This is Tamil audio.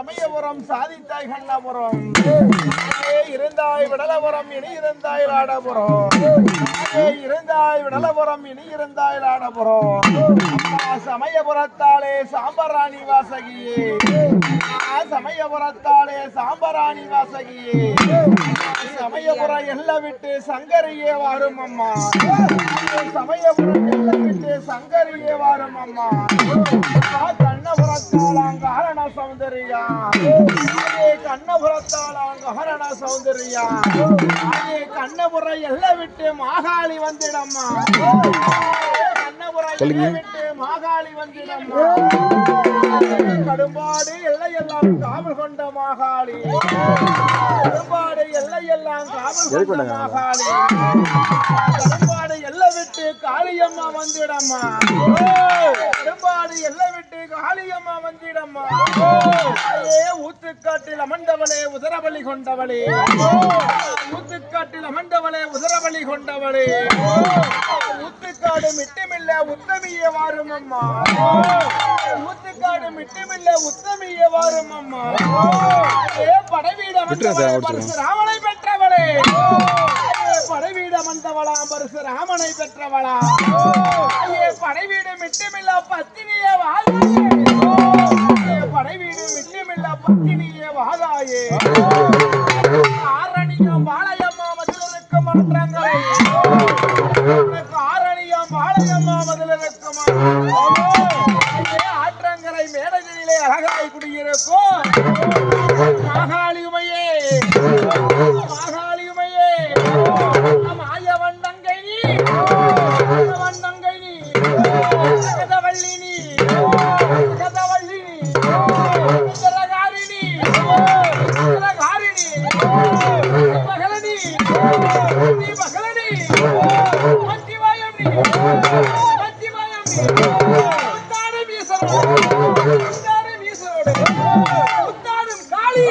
சமயபுரம் சாதித்தாய் கண்ணபுரம் இருந்தாய் விடலபுரம் இனி இருந்தாய் லாடபுரம் இருந்தாய் விடலபுரம் இனி இருந்தாய் லாடபுரம் சமயபுரத்தாலே சாம்பராணி வாசகியே சமயபுரத்தாலே சாம்பராணி வாசகியே சமயபுரம் எல்லை விட்டு சங்கரியே வாரும் அம்மா சமயபுரம் எல்லை விட்டு சங்கரியே வாரும் அம்மா கண்ணபுரத்தாலாங்காரண சௌந்தர்யா கண்ணபுரத்தாலாங்காரண சௌந்தர்யா கண்ணபுரம் எல்லை விட்டு மாகாளி வந்திடம்மா கண்ணபுரம் எல்லை விட்டு மாகாளி வந்திடம்மா கடும்பாடு எல்லையெல்லாம் காவல் கொண்ட மாகாளி கடும்பாடு எல்லையெல்லாம் காவல் கொண்ட மாகாளி கடும்பாடு எல்லை விட்டு காளியம்மா வந்திடம்மா கடும்பாடு எல்லை விட்டு காளியம்மா வந்திடம்மா ஊத்துக்காட்டில் அமர்ந்தவளே உதரபலி கொண்டவளே ஊத்துக்காட்டில் அமர்ந்தவளே உதரபலி கொண்டவளே ஊத்துக்காடு மிட்டமில்ல உத்தமியே வாரும் அம்மா ஊத்துக்காடு மிட்டமில்ல உத்தமியே வாரும் அம்மா படைவீடம் ராமனை பெற்றவளே படைவீடம் வந்தவளா பரிசு ராமனை பெற்றவளா படைவீடு மிட்டமில்ல பத்தினியே வாழாயே படைவீடு மிட்டமில்ல பத்தினியே வாழாயே ஆரணியம் பாளையம்மா மதில் இருக்கும் மன்றங்களை ஆரணியம் பாளையம்மா மதில் இருக்கும் ஆற்றங்கரை மேடகிரியிலே அழகாய் குடியிருக்கும் மாகாளியுமையே மாகாளியுமையே மாயவண்ணங்கை நீ வண்ணங்கை நீ கதவள்ளி நீ கதவள்ளி நீ உதரகாரிணி உதரகாரிணி மகளனி நீ மகளனி மத்திவாயம் நீ மத்திவாயம் நீ உத்தாரம் ஈஸ்வரோடு உத்தாரம் ஈஸ்வரோடு உத்தாரம் காளி